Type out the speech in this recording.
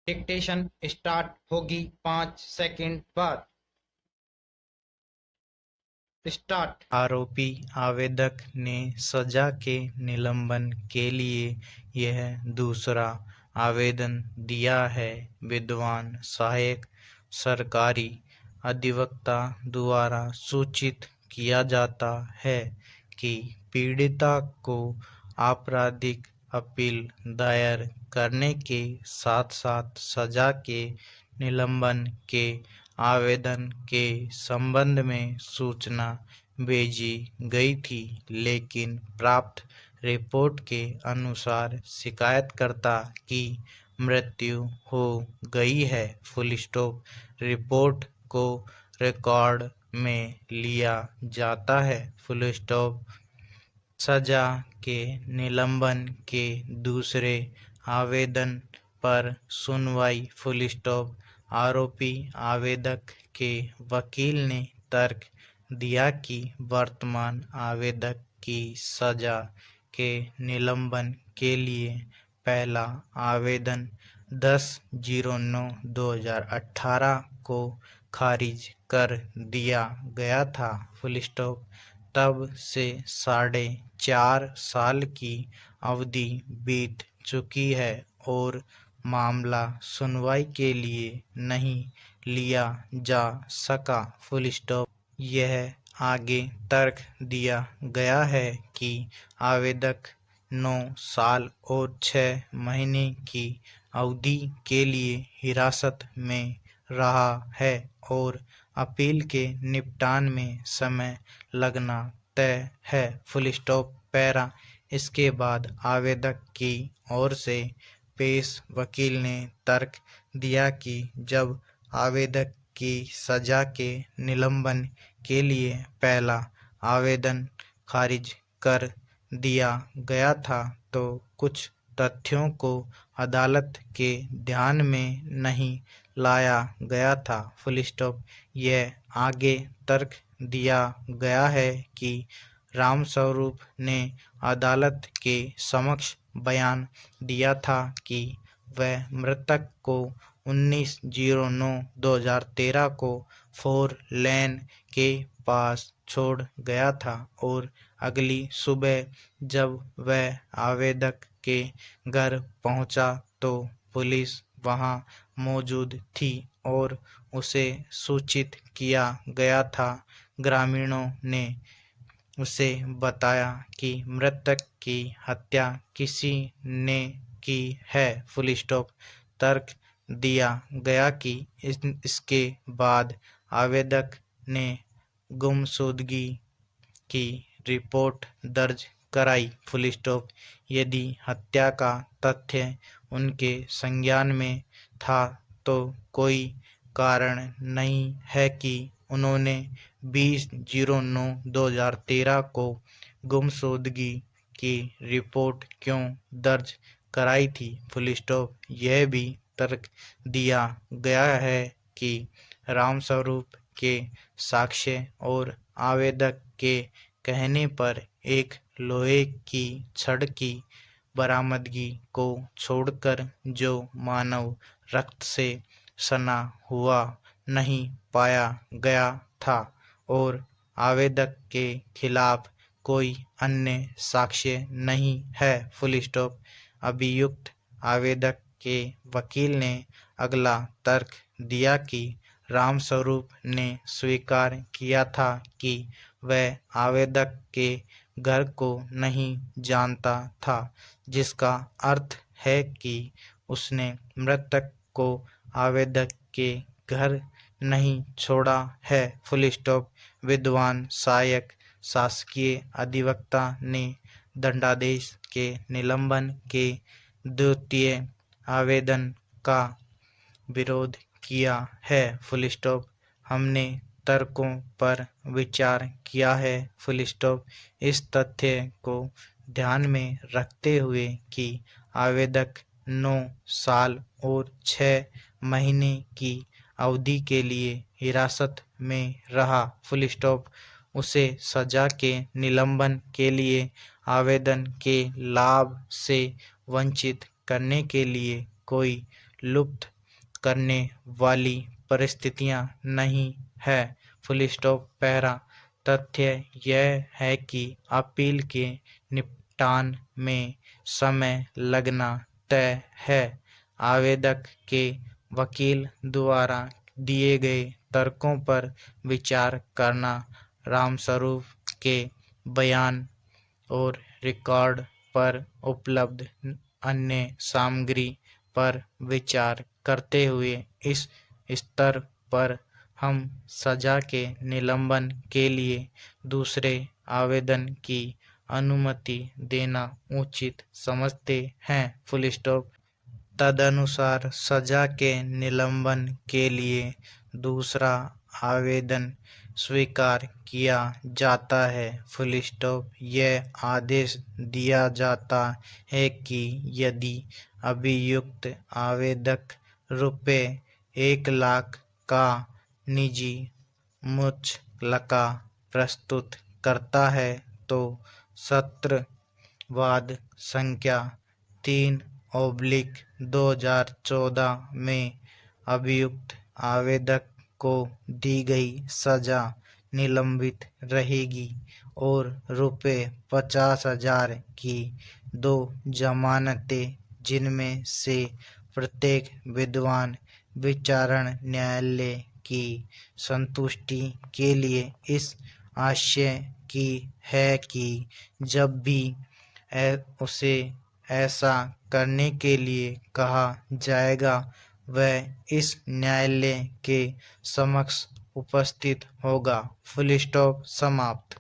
Dictation start होगी 5 second बाद। Start. आरोपी आवेदक ने सजा के निलंबन के लिए यह दूसरा आवेदन दिया है। विद्वान सहायक सरकारी अधिवक्ता द्वारा सूचित किया जाता है कि पीड़िता को आपराधिक अपील दायर करने के साथ-साथ सजा के निलंबन के आवेदन के संबंध में सूचना भेजी गई थी, लेकिन प्राप्त रिपोर्ट के अनुसार शिकायतकर्ता की मृत्यु हो गई है। रिपोर्ट को रिकॉर्ड में लिया जाता है। सजा के निलंबन के दूसरे आवेदन पर सुनवाई। आरोपी आवेदक के वकील ने तर्क दिया कि वर्तमान आवेदक की सजा के निलंबन के लिए पहला आवेदन 10/09/2018 को खारिज कर दिया गया था। तब से 4.5 साल की अवधि बीत चुकी है और मामला सुनवाई के लिए नहीं लिया जा सका। यह आगे तर्क दिया गया है कि आवेदक 9 साल और 6 महीने की अवधि के लिए हिरासत में रहा है और अपील के निपटान में समय लगना तय है। पैरा। इसके बाद आवेदक की ओर से पेश वकील ने तर्क दिया कि जब आवेदक की सजा के निलंबन के लिए पहला आवेदन खारिज कर दिया गया था, तो कुछ तथ्यों को अदालत के ध्यान में नहीं लाया गया था। यह आगे तर्क दिया गया है कि रामस्वरूप ने अदालत के समक्ष बयान दिया था कि वह मृतक को 19/09/2013 को 4 लेन के पास छोड़ गया था और अगली सुबह जब वह आवेदक के घर पहुंचा तो पुलिस वहां मौजूद थी और उसे सूचित किया गया था। ग्रामीणों ने उसे बताया कि मृतक की हत्या किसी ने की है। तर्क दिया गया कि इसके बाद आवेदक ने गुमशुदगी की रिपोर्ट दर्ज कराई। यदि हत्या का तथ्य उनके संज्ञान में था तो कोई कारण नहीं है कि उन्होंने 20/09/2013 को गुमशुदगी की रिपोर्ट क्यों दर्ज कराई थी। यह भी तर्क दिया गया है कि रामस्वरूप के साक्ष्य और आवेदक के कहने पर एक लोहे की छड़ की बरामदगी को छोड़कर जो मानव रक्त से सना हुआ नहीं पाया गया था और आवेदक के खिलाफ कोई अन्य साक्ष्य नहीं है। अभियुक्त आवेदक के वकील ने अगला तर्क दिया कि रामस्वरूप ने स्वीकार किया था कि वह आवेदक के घर को नहीं जानता था, जिसका अर्थ है कि उसने मृतक को आवेदक के घर नहीं छोड़ा है। विद्वान सहायक शासकीय अधिवक्ता ने दंडादेश के निलंबन के द्वितीय आवेदन का विरोध किया है। हमने तर्कों पर विचार किया है। इस तथ्य को ध्यान में रखते हुए कि आवेदक 9 साल और 6 महीने की अवधि के लिए हिरासत में रहा। उसे सजा के निलंबन के लिए आवेदन के लाभ से वंचित करने के लिए कोई लुप्त करने वाली परिस्थितियां नहीं है। Full stop. पहला तथ्य यह है कि अपील के निपटान में समय लगना तय है। आवेदक के वकील द्वारा दिए गए तर्कों पर विचार करना, रामस्वरूप के बयान और रिकॉर्ड पर उपलब्ध अन्य सामग्री पर विचार करते हुए इस स्तर पर हम सजा के निलंबन के लिए दूसरे आवेदन की अनुमति देना उचित समझते हैं। Full stop. तदनुसार सजा के निलंबन के लिए दूसरा आवेदन स्वीकार किया जाता है। Full stop. यह आदेश दिया जाता है कि यदि अभियुक्त आवेदक रुपये 1,00,000 का निजी मुचलका प्रस्तुत करता है तो सत्र वाद संख्या 3/2014 में अभियुक्त आवेदक को दी गई सजा निलंबित रहेगी और रुपये 50,000 की 2 जमानतें, जिनमें से प्रत्येक विद्वान विचारण न्यायालय की संतुष्टि के लिए इस आशय की है कि जब भी उसे ऐसा करने के लिए कहा जाएगा वह इस न्यायालय के समक्ष उपस्थित होगा। Full stop. समाप्त।